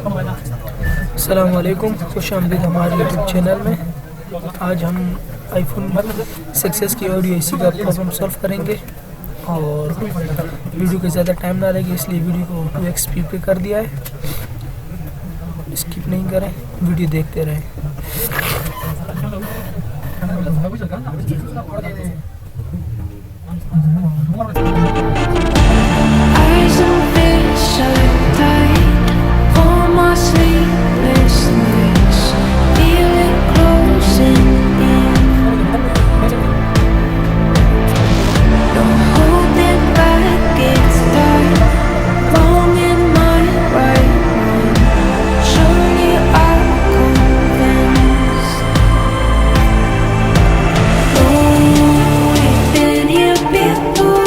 अस्सलाम वालेकुम, खुश आमदीद हमारे यूट्यूब चैनल में। आज हम आईफोन 6s की ऑडियो इसी का प्रॉब्लम सॉल्व करेंगे और वीडियो के ज़्यादा टाइम ना लगे इसलिए वीडियो को 2x स्पीड पे कर दिया है। स्किप नहीं करें, वीडियो देखते रहें। Eyes and fish are tight for my sleepless nights. Feel it closing in. Don't hold it back, it's dark. Wrong in my right one. Surely I'll convince. Oh, we've been here before.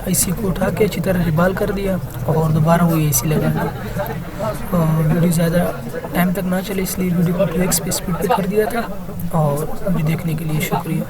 IC को उठा के अच्छी तरह रिबाल कर दिया और दोबारा वही आईसी लगा दी। वीडियो ज़्यादा टाइम तक ना चले इसलिए वीडियो को 2x पे स्पीड पे कर दिया था। और वीडियो देखने के लिए शुक्रिया।